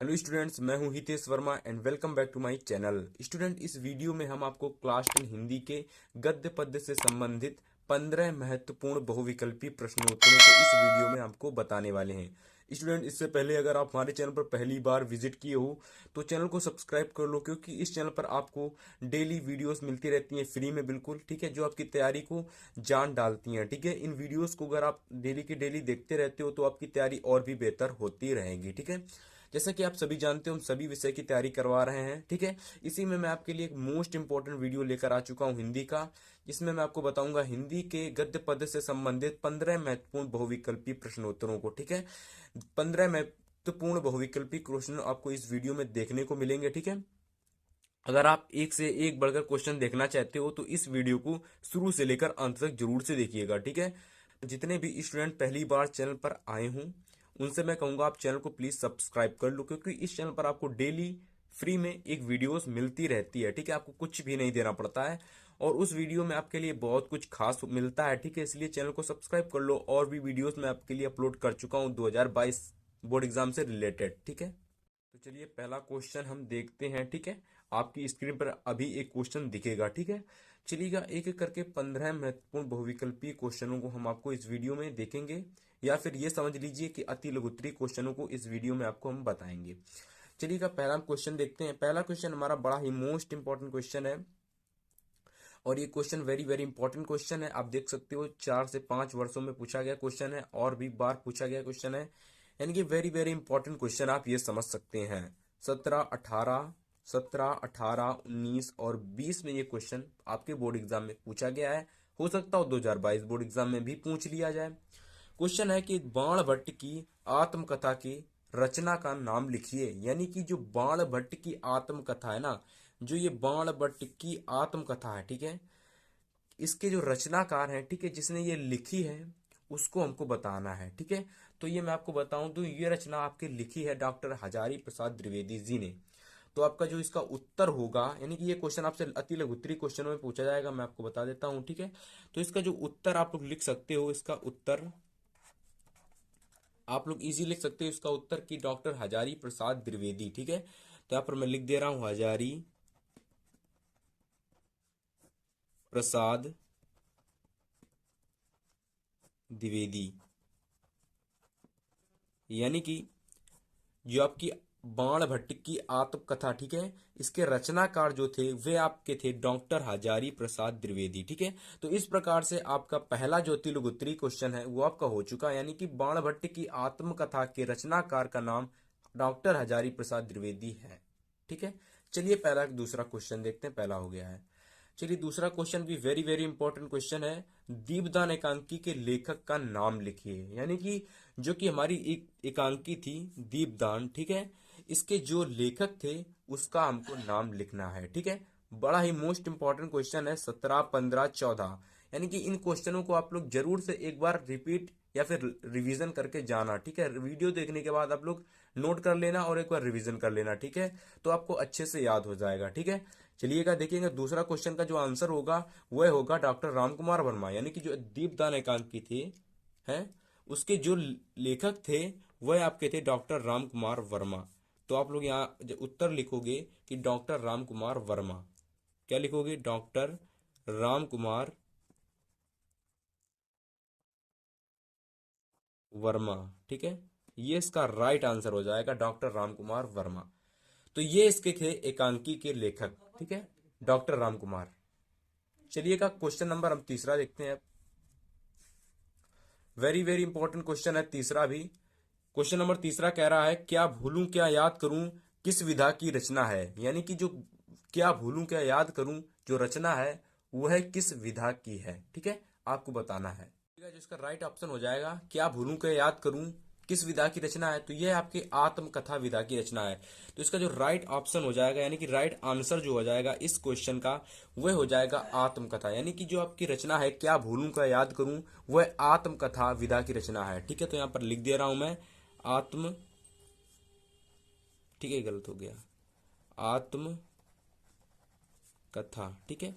Hello students, मैं हूं Hitesh Verma and welcome back to my channel. Student, इस वीडियो में हम आपको क्लास 10 हिंदी के गद्य पद्य से संबंधित 15 महत्वपूर्ण बहुविकल्पी प्रश्नोत्तरों को इस वीडियो में आपको बताने वाले हैं। स्टूडेंट, इससे पहले अगर आप हमारे चैनल पर पहली बार विजिट किए हो तो चैनल को सब्सक्राइब कर लो, क्योंकि इस चैनल पर आपको डेली वीडियोस मिलती रहती हैं फ्री में, बिल्कुल ठीक है, जो आपकी तैयारी को जान डालती हैं। ठीक है, इन वीडियोस को अगर आप डेली की डेली देखते रहते हो तो आपकी तैयारी और भी बेहतर होती रहेगी। ठीक है, जैसा कि आप सभी जानते हो हम सभी विषय की तैयारी करवा रहे हैं। ठीक है, इसी में मैं आपके लिए एक मोस्ट इंपॉर्टेंट वीडियो लेकर आ चुका हूं हिंदी का, जिसमें मैं आपको बताऊंगा हिंदी के गद्य पद्य से संबंधित 15 महत्वपूर्ण बहुविकल्पी प्रश्नोत्तरों को। ठीक है, 15 महत्वपूर्ण बहुविकल्पी क्वेश्चन आपको इस वीडियो में देखने को मिलेंगे। ठीक है, अगर आप एक से एक बढ़कर क्वेश्चन देखना चाहते हो तो इस वीडियो को शुरू से लेकर अंत तक जरूर से देखिएगा। ठीक है, जितने भी स्टूडेंट पहली बार चैनल पर आए हों उनसे मैं कहूंगा आप चैनल को प्लीज सब्सक्राइब कर लो, क्योंकि इस चैनल पर आपको डेली फ्री में एक वीडियोस मिलती रहती है। ठीक है, आपको कुछ भी नहीं देना पड़ता है और उस वीडियो में आपके लिए बहुत कुछ खास मिलता है। ठीक है, इसलिए चैनल को सब्सक्राइब कर लो। और भी वीडियोस मैं आपके लिए अपलोड कर चुका हूँ 2022 बोर्ड एग्जाम से रिलेटेड। ठीक है, तो चलिए पहला क्वेश्चन हम देखते हैं। ठीक है, आपकी स्क्रीन पर अभी एक क्वेश्चन दिखेगा। ठीक है, चलिएगा एक एक करके 15 महत्वपूर्ण बहुविकल्पीय क्वेश्चनों को हम आपको इस वीडियो में देखेंगे, या फिर ये समझ लीजिए कि अति लघुत्तरीय क्वेश्चनों को इस वीडियो में आपको हम बताएंगे। चलिएगा पहला क्वेश्चन देखते हैं। पहला क्वेश्चन हमारा बड़ा ही मोस्ट इंपॉर्टेंट क्वेश्चन है और ये question very very important question है। आप देख सकते हो 4 से 5 वर्षों में पूछा गया क्वेश्चन है और भी बार पूछा गया क्वेश्चन है, यानी कि वेरी वेरी इंपॉर्टेंट क्वेश्चन आप ये समझ सकते हैं। 17, 18, 19 और 20 में ये क्वेश्चन आपके बोर्ड एग्जाम में पूछा गया है। हो सकता हो 2022 बोर्ड एग्जाम में भी पूछ लिया जाए। क्वेश्चन है कि बाण भट्ट की आत्मकथा की रचना का नाम लिखिए। यानी कि जो बाण भट्ट की आत्मकथा है ना, जो ये बाण भट्ट की आत्मकथा है, ठीक है, इसके जो रचनाकार हैं, ठीक है, जिसने ये लिखी है उसको हमको बताना है। ठीक है, तो ये मैं आपको बताऊं तो ये रचना आपके लिखी है डॉक्टर हजारी प्रसाद द्विवेदी जी ने। तो आपका जो इसका उत्तर होगा, यानी कि ये क्वेश्चन आपसे अति लघुत्तरीय क्वेश्चनों में पूछा जाएगा, मैं आपको बता देता हूं। ठीक है, तो इसका जो उत्तर आप लोग लिख सकते हो, इसका उत्तर आप लोग इजी लिख सकते हो इसका उत्तर की डॉक्टर हजारी प्रसाद द्विवेदी। ठीक है, तो यहाँ पर मैं लिख दे रहा हूं हजारी प्रसाद द्विवेदी। यानी कि जो आपकी बाण भट्ट की आत्मकथा, ठीक है, इसके रचनाकार जो थे वे आपके थे डॉक्टर हजारी प्रसाद द्विवेदी। ठीक है, तो इस प्रकार से आपका पहला जो तिलुग उत्तरी क्वेश्चन है वो आपका हो चुका है, यानी कि बाण भट्ट की आत्मकथा के रचनाकार का नाम डॉक्टर हजारी प्रसाद द्विवेदी है। ठीक है, चलिए पहला दूसरा क्वेश्चन देखते हैं। पहला हो गया है, चलिए दूसरा क्वेश्चन भी वेरी वेरी इंपॉर्टेंट क्वेश्चन है। दीपदान एकांकी के लेखक का नाम लिखिए। यानी कि जो कि हमारी एक एकांकी थी दीपदान, ठीक है, इसके जो लेखक थे उसका हमको नाम लिखना है। ठीक है, बड़ा ही मोस्ट इंपॉर्टेंट क्वेश्चन है। 17, 15, 14, यानी कि इन क्वेश्चनों को आप लोग जरूर से एक बार रिपीट या फिर रिवीजन करके जाना। ठीक है, वीडियो देखने के बाद आप लोग नोट कर लेना और एक बार रिवीजन कर लेना। ठीक है, तो आपको अच्छे से याद हो जाएगा। ठीक है, चलिएगा देखिएगा दूसरा क्वेश्चन का जो आंसर होगा वह होगा डॉक्टर रामकुमार वर्मा। यानी कि जो दीपदान एकांकी थी है उसके जो लेखक थे वह आपके थे डॉक्टर रामकुमार वर्मा। तो आप लोग यहाँ जो उत्तर लिखोगे कि डॉक्टर रामकुमार वर्मा, क्या लिखोगे? डॉक्टर रामकुमार वर्मा। ठीक है, ये इसका राइट आंसर हो जाएगा, डॉक्टर रामकुमार वर्मा। तो ये इसके थे एकांकी के लेखक, ठीक है, डॉक्टर रामकुमार। चलिएगा क्वेश्चन नंबर हम तीसरा देखते हैं। वेरी वेरी इंपॉर्टेंट क्वेश्चन है तीसरा भी। क्वेश्चन नंबर तीसरा कह रहा है क्या भूलूं क्या याद करूं किस विधा की रचना है। यानी कि जो क्या भूलूं क्या याद करूं जो रचना है वह किस विधा की है। ठीक है, आपको बताना है। जो इसका राइट ऑप्शन हो जाएगा क्या भूलूं क्या याद करूं किस विधा की रचना है, तो यह आपकी आत्मकथा विधा की रचना है। तो इसका जो राइट ऑप्शन हो जाएगा, यानी कि राइट आंसर जो हो जाएगा इस क्वेश्चन का वह हो जाएगा आत्मकथा। यानी कि जो आपकी रचना है क्या भूलूं क्या याद करूं वह आत्मकथा विधा की रचना है। ठीक है, तो यहां पर लिख दे रहा हूं मैं आत्म, ठीक है, गलत हो गया, आत्म कथा। ठीक है,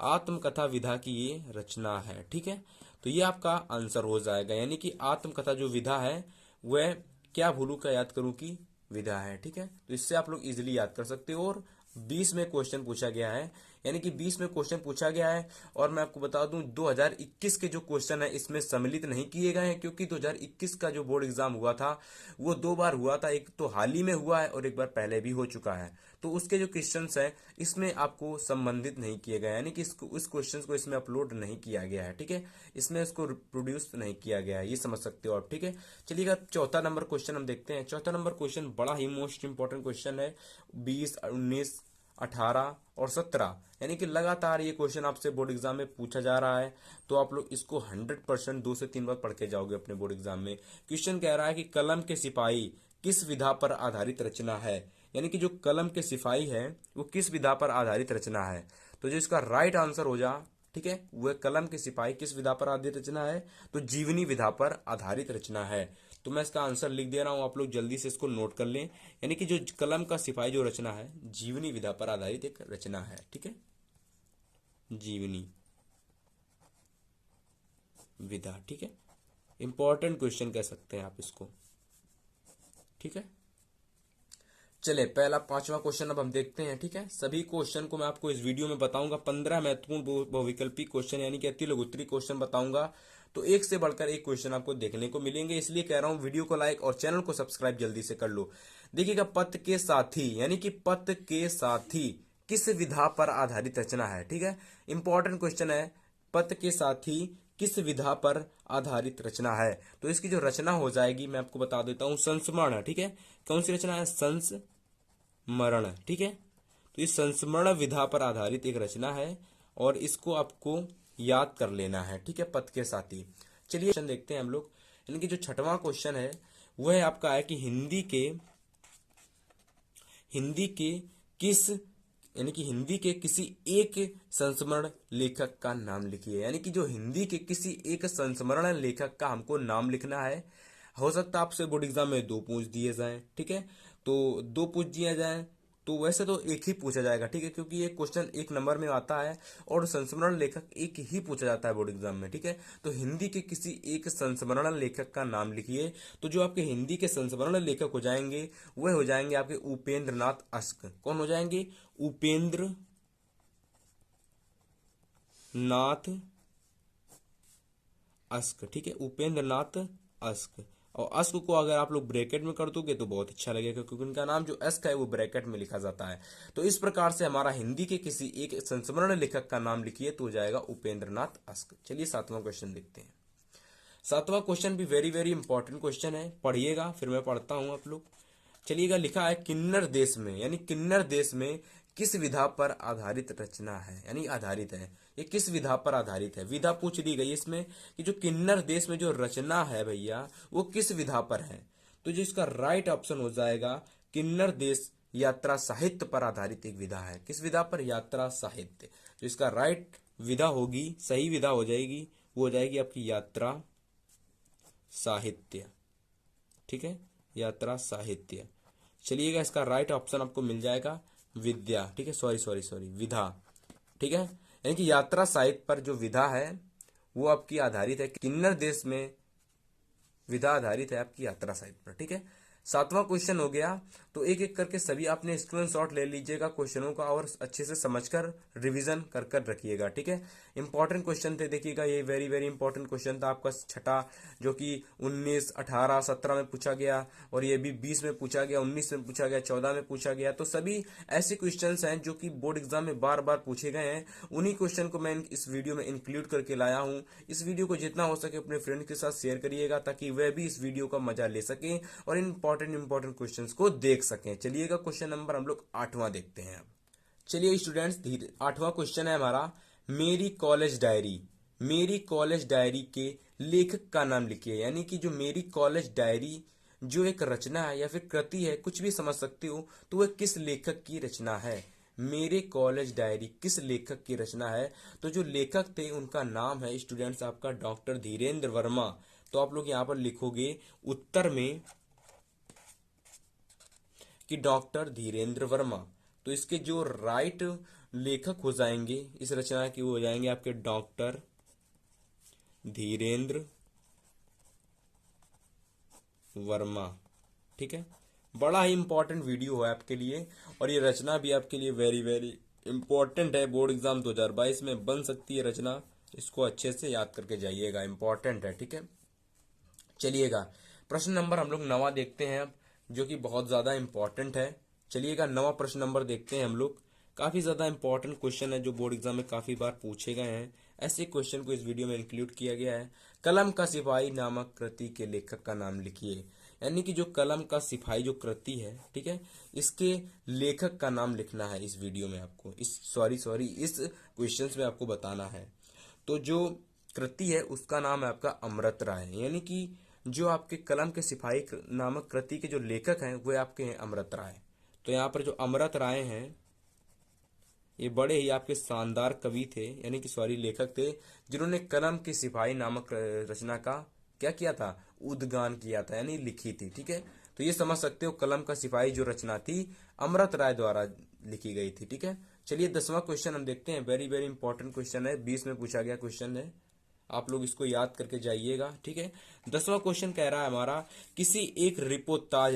आत्मकथा विधा की ये रचना है। ठीक है, तो ये आपका आंसर हो जाएगा। यानी कि आत्मकथा जो विधा है वह क्या भूलू क्या याद करूं की विधा है। ठीक है, तो इससे आप लोग इजीली याद कर सकते हो। और 20 में क्वेश्चन पूछा गया है, यानी कि 20 में क्वेश्चन पूछा गया है। और मैं आपको बता दूं 2021 के जो क्वेश्चन है इसमें सम्मिलित नहीं किए गए हैं, क्योंकि 2021 का जो बोर्ड एग्जाम हुआ था वो 2 बार हुआ था। एक तो हाल ही में हुआ है और एक बार पहले भी हो चुका है। तो उसके जो क्वेश्चंस हैं इसमें आपको संबंधित नहीं किए गए, यानी कि उस क्वेश्चन को इसमें अपलोड नहीं किया गया है। ठीक है, इसमें इसको प्रोड्यूस नहीं किया गया है, ये समझ सकते हो आप। ठीक है, चलिएगा चौथा नंबर क्वेश्चन हम देखते हैं। चौथा नंबर क्वेश्चन बड़ा ही मोस्ट इंपॉर्टेंट क्वेश्चन है। 20, 19, 18 और 17, यानी कि लगातार ये क्वेश्चन आपसे बोर्ड एग्जाम में पूछा जा रहा है। तो आप लोग इसको 100% 2 से 3 बार पढ़ के जाओगे अपने बोर्ड एग्जाम में। क्वेश्चन कह रहा है कि कलम के सिपाही किस विधा पर आधारित रचना है, यानी कि जो कलम के सिपाही है वो किस विधा पर आधारित रचना है। तो जो इसका राइट आंसर हो जा, ठीक है, वह कलम के सिपाही किस विधा पर आधारित रचना है, तो जीवनी विधा पर आधारित रचना है। तो मैं इसका आंसर लिख दे रहा हूं, आप लोग जल्दी से इसको नोट कर लें। यानी कि जो कलम का सिपाही जो रचना है जीवनी विधा पर आधारित एक रचना है। ठीक है, जीवनी विधा। ठीक है, इंपॉर्टेंट क्वेश्चन कह सकते हैं आप इसको। ठीक है, चले पहला 5वां क्वेश्चन अब हम देखते हैं। ठीक है, सभी क्वेश्चन को मैं आपको इस वीडियो में बताऊंगा। 15 महत्वपूर्ण बहुविकल्पी क्वेश्चन यानी कि अति लघुत्तरी क्वेश्चन बताऊंगा। तो एक से बढ़कर एक क्वेश्चन आपको देखने को मिलेंगे, इसलिए कह रहा हूं वीडियो को लाइक और चैनल को सब्सक्राइब जल्दी से कर लो। देखिएगा, पथ के साथी यानी कि पथ के साथी किस विधा पर आधारित रचना है। ठीक है, इंपॉर्टेंट क्वेश्चन है। पथ के साथी किस विधा पर आधारित रचना है, तो इसकी जो रचना हो जाएगी मैं आपको बता देता हूं, संस्मरण। ठीक है, कौन सी रचना है, संस्मरण। ठीक है, तो इस संस्मरण विधा पर आधारित एक रचना है और इसको आपको याद कर लेना है। ठीक है, पथ के साथी। चलिए क्वेश्चन देखते हैं हम लोग। यानी कि जो 6वां क्वेश्चन है वह है आपका है कि हिंदी के किस, यानी कि हिंदी के किसी एक संस्मरण लेखक का नाम लिखिए। यानी कि जो हिंदी के किसी एक संस्मरण लेखक का हमको नाम लिखना है। हो सकता है आपसे बोर्ड एग्जाम में 2 पूछ दिए जाएं। ठीक है, तो 2 पूछ दिया जाए तो वैसे तो एक ही पूछा जाएगा। ठीक है, क्योंकि ये क्वेश्चन 1 नंबर में आता है और संस्मरण लेखक एक ही पूछा जाता है बोर्ड एग्जाम में। ठीक है, तो हिंदी के किसी एक संस्मरण लेखक का नाम लिखिए। तो जो आपके हिंदी के संस्मरण लेखक हो जाएंगे वह हो जाएंगे आपके उपेंद्र नाथ अश्क। कौन हो जाएंगे, उपेंद्र नाथ अश्क। ठीक है, उपेंद्र नाथ अश्क। और अश्क को अगर आप लोग ब्रैकेट में कर दोगे तो बहुत अच्छा लगेगा, क्योंकि उनका नाम जो अश्क है वो ब्रैकेट में लिखा जाता है। तो इस प्रकार से हमारा हिंदी के किसी एक संस्मरण लेखक का नाम लिखिए तो हो जाएगा उपेंद्र नाथ अश्क। चलिए 7वां क्वेश्चन देखते हैं। 7वां क्वेश्चन भी वेरी वेरी इंपॉर्टेंट क्वेश्चन है, पढ़िएगा फिर मैं पढ़ता हूं आप लोग। चलिएगा, लिखा है किन्नर देश में, यानी किन्नर देश में किस विधा पर आधारित रचना है, यानी आधारित है, ये किस विधा पर आधारित है। विधा पूछ दी गई इसमें कि जो किन्नर देश में जो रचना है भैया वो किस विधा पर है। तो जो इसका राइट ऑप्शन हो जाएगा किन्नर देश यात्रा साहित्य पर आधारित एक विधा है। किस विधा पर, यात्रा साहित्य। तो इसका राइट विधा होगी, सही विधा हो जाएगी, वो हो जाएगी आपकी यात्रा साहित्य। ठीक है, यात्रा साहित्य। चलिएगा, इसका राइट ऑप्शन आपको मिल जाएगा विद्या। ठीक है, सॉरी विधा। ठीक है, यानी कि यात्रा साहित्य पर जो विधा है वो आपकी आधारित है, किन्नर देश में विधा आधारित है आपकी यात्रा साहित्य पर। ठीक है, 7वां क्वेश्चन हो गया। तो एक एक करके सभी आपने स्क्रीनशॉट ले लीजिएगा क्वेश्चनों का और अच्छे से समझकर रिवीजन कर कर रखिएगा। ठीक है, इंपॉर्टेंट क्वेश्चन थे। देखिएगा, ये वेरी वेरी इंपॉर्टेंट क्वेश्चन था आपका 6, जो कि 19, 18, 17 में पूछा गया और ये भी 20 में पूछा गया, 19 में पूछा गया, 14 में पूछा गया। तो सभी ऐसे क्वेश्चन हैं जो कि बोर्ड एग्जाम में बार बार पूछे गए हैं। उन्हीं क्वेश्चन को मैं इस वीडियो में इंक्लूड करके लाया हूँ। इस वीडियो को जितना हो सके अपने फ्रेंड के साथ शेयर करिएगा ताकि वह भी इस वीडियो का मजा ले सकें और इंपॉर्टेंट क्वेश्चंस को देख सकें। चलिएगा, क्वेश्चन नंबर हम लोग 8वां देखते हैं अब। चलिए स्टूडेंट्स, 8वां क्वेश्चन है हमारा, मेरी कॉलेज डायरी के लेखक का नाम लिखिए। यानी कि जो मेरी कॉलेज डायरी जो एक रचना है या फिर कृति है, कुछ भी समझ सकते हो, तो वह किस लेखक की रचना है। मेरे कॉलेज डायरी किस लेखक की रचना है। तो जो लेखक थे उनका नाम है स्टूडेंट्स आपका डॉक्टर धीरेन्द्र वर्मा। तो आप लोग यहां पर लिखोगे उत्तर में कि डॉक्टर धीरेन्द्र वर्मा। तो इसके जो राइट लेखक हो जाएंगे इस रचना के, वो हो जाएंगे आपके डॉक्टर धीरेन्द्र वर्मा। ठीक है, बड़ा ही इंपॉर्टेंट वीडियो है आपके लिए, और ये रचना भी आपके लिए वेरी वेरी इंपॉर्टेंट है। बोर्ड एग्जाम 2022 में बन सकती है रचना, इसको अच्छे से याद करके जाइएगा, इंपॉर्टेंट है, ठीक है। चलिएगा प्रश्न नंबर हम लोग 9 देखते हैं अब, जो कि बहुत ज्यादा इंपॉर्टेंट है। चलिएगा 9 प्रश्न नंबर देखते हैं हम लोग। काफी ज्यादा इंपॉर्टेंट क्वेश्चन है जो बोर्ड एग्जाम में काफी बार पूछे गए हैं। ऐसे क्वेश्चन को इस वीडियो में इंक्लूड किया गया है। कलम का सिपाही नामक कृति के लेखक का नाम लिखिए। यानी कि जो कलम का सिपाही जो कृति है, ठीक है, इसके लेखक का नाम लिखना है इस वीडियो में आपको, इस क्वेश्चन में आपको बताना है। तो जो कृति है उसका नाम है आपका अमृत राय। यानी कि जो आपके कलम के सिपाही नामक कृति के जो लेखक हैं वो आपके हैं अमृत राय। तो यहाँ पर जो अमृत राय हैं ये बड़े ही आपके शानदार कवि थे, यानी कि लेखक थे, जिन्होंने कलम के सिपाही नामक रचना का क्या किया था, उद्गान किया था, यानी लिखी थी, ठीक है। तो ये समझ सकते हो कलम का सिपाही जो रचना थी अमृत राय द्वारा लिखी गई थी, ठीक है। चलिए 10वां क्वेश्चन हम देखते हैं। वेरी वेरी इंपॉर्टेंट क्वेश्चन है, 20 में पूछा गया क्वेश्चन है, आप लोग इसको याद करके जाइएगा, ठीक है। 10वां क्वेश्चन कह रहा है हमारा, किसी एक रिपोताज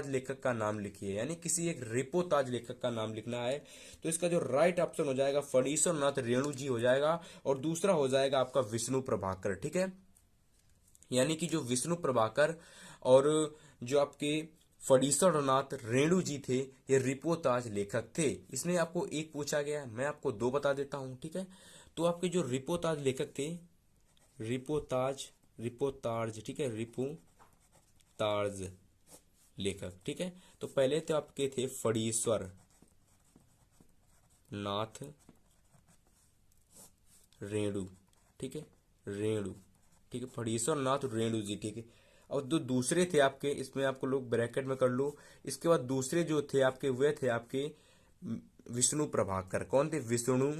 लेखक का नाम लिखिए। यानी किसी एक रिपोताज लेखक का नाम लिखना है। तो इसका जो राइट ऑप्शन हो जाएगा फणीश्वर नाथ रेणु जी हो जाएगा, और दूसरा हो जाएगा आपका विष्णु प्रभाकर, ठीक है। यानी कि जो विष्णु प्रभाकर और जो आपके फणीश्वर नाथ रेणु जी थे, ये रिपोताज लेखक थे। इसमें आपको एक पूछा गया, मैं आपको 2 बता देता हूं, ठीक है। तो आपके जो रिपोताज लेखक थे, रिपोताज, ठीक है, रिपोताज लेखक, ठीक है। तो पहले तो आपके थे फणीश्वर नाथ रेणु, ठीक है, रेणु, ठीक है, फणीश्वर नाथ रेणु जी, ठीक है। और जो दूसरे थे आपके, इसमें आपको लोग ब्रैकेट में कर लो, इसके बाद दूसरे जो थे आपके वे थे आपके विष्णु प्रभाकर। कौन थे, विष्णु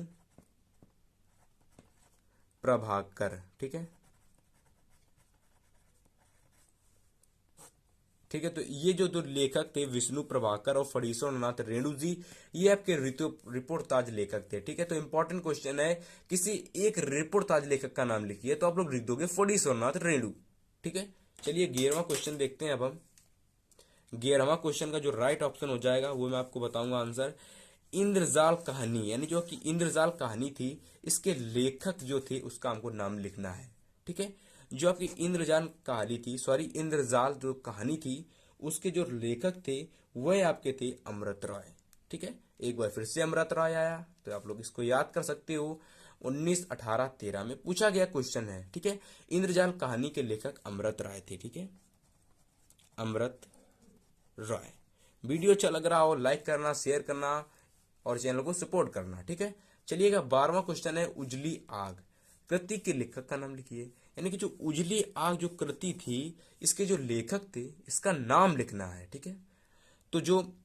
प्रभाकर, ठीक है, ठीक है। तो ये जो दो लेखक थे विष्णु प्रभाकर और फणीश्वर नाथ रेणु जी, ये आपके रिपोर्ताज लेखक थे, ठीक है। तो इंपॉर्टेंट क्वेश्चन है, किसी एक रिपोर्ताज लेखक का नाम लिखिए, तो आप लोग लिख दोगे फणीश्वर नाथ रेणु, ठीक है। चलिए 11वां क्वेश्चन देखते हैं अब हम। 11वां क्वेश्चन का जो राइट ऑप्शन हो जाएगा वो मैं आपको बताऊंगा आंसर। इंद्रजाल कहानी, यानी जो कि इंद्रजाल कहानी थी, इसके लेखक जो थे उसका हमको नाम लिखना है, ठीक है। जो आपकी इंद्रजाल जो कहानी थी उसके जो लेखक थे वह आपके थे अमृत राय, ठीक है। एक बार फिर से अमृत राय आया, तो आप लोग इसको याद कर सकते हो। 19, 18, 13 में पूछा गया क्वेश्चन है, ठीक है। इंद्रजाल कहानी के लेखक अमृत राय थे, ठीक है, अमृत राय। वीडियो अच्छा लग रहा हो लाइक करना, शेयर करना और चैनल को सपोर्ट करना, ठीक है। चलिएगा 12वां क्वेश्चन है, उजली आग कृति के लेखक का नाम लिखिए। यानी कि जो उजली आग जो कृति थी, इसके जो लेखक थे इसका नाम लिखना है, ठीक है। तो जो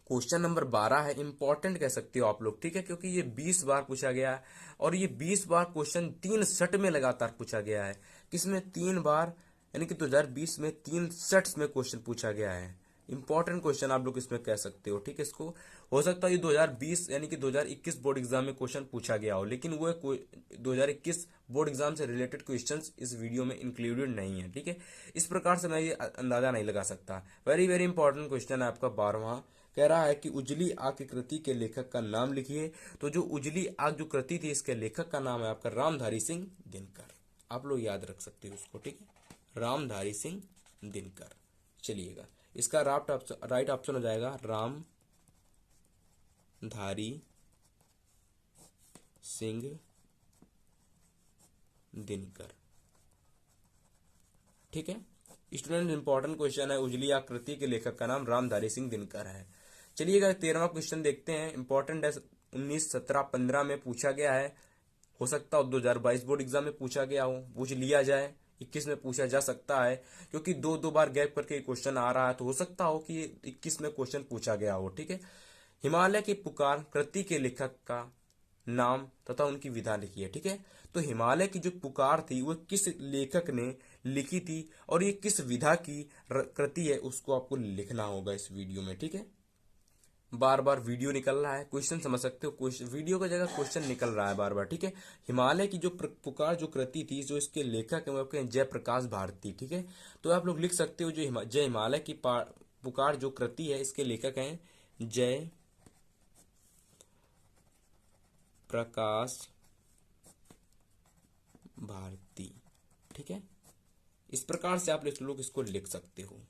क्वेश्चन नंबर 12 है, इंपॉर्टेंट कह सकते हो आप लोग, ठीक है, क्योंकि ये 20 बार पूछा गया है, और ये 20 बार क्वेश्चन 3 सेट में लगातार पूछा गया है। किसमें 3 बार, यानी कि 2020 में 3 सेट्स में क्वेश्चन पूछा गया है। इंपॉर्टेंट क्वेश्चन आप लोग इसमें कह सकते हो, ठीक है। इसको हो सकता है ये 2020 यानी कि 2021 बोर्ड एग्जाम में क्वेश्चन पूछा गया हो, लेकिन वो 2021 बोर्ड एग्जाम से रिलेटेड क्वेश्चंस इस वीडियो में इंक्लूडेड नहीं है, ठीक है। इस प्रकार से मैं ये अंदाजा नहीं लगा सकता। वेरी वेरी इंपॉर्टेंट क्वेश्चन है आपका 12वां, कह रहा है कि उजली आग की कृति के लेखक का नाम लिखिए। तो जो उजली आग जो कृति थी इसके लेखक का नाम है आपका रामधारी सिंह दिनकर। आप लोग याद रख सकते हो उसको, ठीक है, रामधारी सिंह दिनकर। चलिएगा इसका राइट ऑप्शन हो जाएगा रामधारी सिंह दिनकर, ठीक है। स्टूडेंट इंपॉर्टेंट क्वेश्चन है, उजली आकृति के लेखक का नाम रामधारी सिंह दिनकर है। चलिएगा 13वां क्वेश्चन देखते हैं, इंपॉर्टेंट है, 19, 17, 15 में पूछा गया है। हो सकता हो 2022 बोर्ड एग्जाम में पूछा गया हो, पूछ लिया जाए, 21 में पूछा जा सकता है, क्योंकि दो बार गैप करके क्वेश्चन आ रहा है, तो हो सकता हो कि 21 में क्वेश्चन पूछा गया हो, ठीक है। हिमालय की पुकार कृति के लेखक का नाम तथा उनकी विधा लिखी है, ठीक है। तो हिमालय की जो पुकार थी वो किस लेखक ने लिखी थी और ये किस विधा की कृति है, उसको आपको लिखना होगा इस वीडियो में, ठीक है। बार बार वीडियो निकल रहा है, क्वेश्चन समझ सकते हो, वीडियो की जगह क्वेश्चन निकल रहा है बार बार, ठीक है। हिमालय की जो पुकार जो कृति थी, जो इसके लेखक है वो आपके जयप्रकाश भारती, ठीक है। तो आप लोग लिख सकते हो जो जय हिमालय की पुकार जो कृति है, इसके लेखक हैं जय प्रकाश भारती, ठीक है। इस प्रकार से आप लोग इसको लिख सकते हो।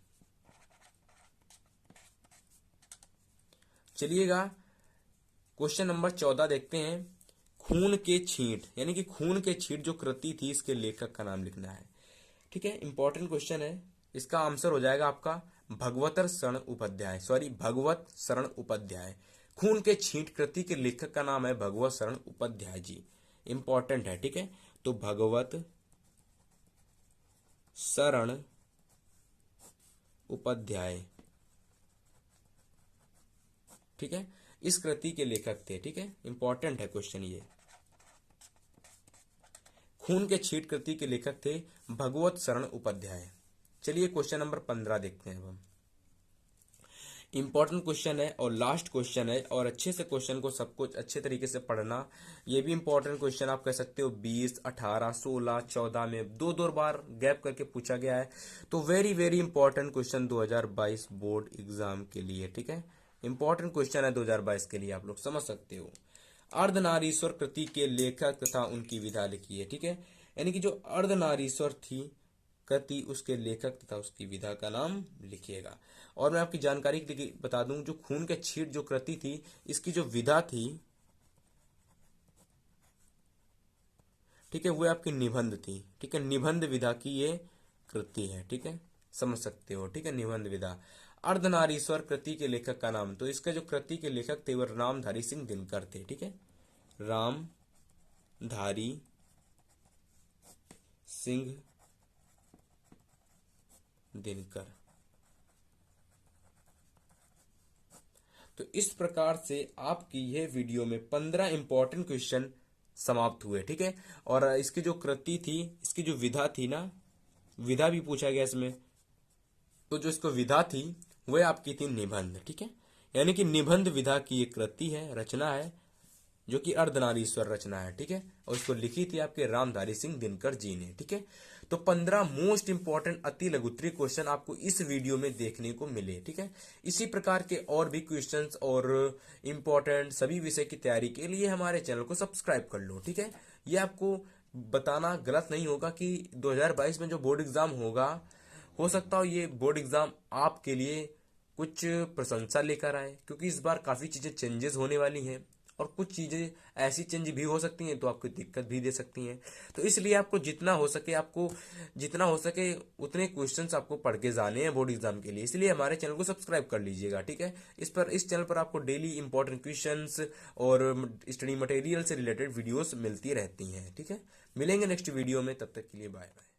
चलिएगा क्वेश्चन नंबर 14 देखते हैं। खून के छींट, यानी कि खून के छींट जो कृति थी, इसके लेखक का नाम लिखना है, ठीक है। इंपॉर्टेंट क्वेश्चन है। इसका आंसर हो जाएगा आपका भगवतर शरण उपाध्याय, भगवत शरण उपाध्याय। खून के छींट कृति के लेखक का नाम है भगवत शरण उपाध्याय जी। इंपॉर्टेंट है, ठीक है। तो भगवत शरण उपाध्याय, ठीक है, इस कृति के लेखक थे, ठीक है। इंपॉर्टेंट है क्वेश्चन ये। खून के छींट कृति के लेखक थे भगवत शरण उपाध्याय। चलिए क्वेश्चन नंबर 15 देखते हैं अब हम। इंपॉर्टेंट क्वेश्चन है और लास्ट क्वेश्चन है, और अच्छे से क्वेश्चन को सब कुछ अच्छे तरीके से पढ़ना। ये भी इंपॉर्टेंट क्वेश्चन आप कह सकते हो 20, 18, 16, 14 में दो बार गैप करके पूछा गया है। तो very very important question 2022 board exam के लिए, ठीक है। इंपॉर्टेंट क्वेश्चन है 2022 के लिए, आप लोग समझ सकते हो। अर्धनारीश्वर कृति के लेखक तथा उनकी विधा लिखी है, ठीक है। यानी कि जो अर्धनारीश्वर थी कृति, उसके लेखक तथा उसकी विधा का नाम लिखिएगा। और मैं आपकी जानकारी के लिए बता दूं, जो खून के छींट जो कृति थी, इसकी जो विधा थी, ठीक है, वो आपकी निबंध थी, ठीक है। निबंध विधा की ये कृति है, ठीक है, समझ सकते हो, ठीक है। निबंध विधा। अर्धनारीश्वर कृति के लेखक का नाम, तो इसके जो कृति के लेखक थे वो रामधारी सिंह दिनकर थे, ठीक है। रामधारी सिंह दिनकर। तो इस प्रकार से आपकी यह वीडियो में 15 इंपॉर्टेंट क्वेश्चन समाप्त हुए, ठीक है। और इसकी जो कृति थी, इसकी जो विधा थी ना, विधा भी पूछा गया इसमें। तो जो इसको विधा थी वह आपकी थी निबंध, ठीक है। यानी कि निबंध विधा की एक कृति है, रचना है, जो कि अर्धनारीश्वर रचना है, ठीक है। और इसको लिखी थी आपके रामधारी सिंह दिनकर जी ने, ठीक है। तो 15 मोस्ट इंपॉर्टेंट अति लघुत्तरीय क्वेश्चन आपको इस वीडियो में देखने को मिले, ठीक है। इसी प्रकार के और भी क्वेश्चंस और इंपॉर्टेंट सभी विषय की तैयारी के लिए हमारे चैनल को सब्सक्राइब कर लो, ठीक है। ये आपको बताना गलत नहीं होगा कि 2022 में जो बोर्ड एग्जाम होगा, हो सकता हो ये बोर्ड एग्जाम आपके लिए कुछ प्रशंसा लेकर आए, क्योंकि इस बार काफी चीजें चेंजेस होने वाली हैं, और कुछ चीजें ऐसी चेंज भी हो सकती हैं तो आपको दिक्कत भी दे सकती हैं। तो इसलिए आपको जितना हो सके उतने क्वेश्चंस आपको पढ़ के जाने हैं बोर्ड एग्जाम के लिए। इसलिए हमारे चैनल को सब्सक्राइब कर लीजिएगा, ठीक है। इस चैनल पर आपको डेली इंपॉर्टेंट क्वेश्चंस और स्टडी मटेरियल से रिलेटेड वीडियोस मिलती रहती हैं, ठीक है। मिलेंगे नेक्स्ट वीडियो में, तब तक के लिए बाय बाय।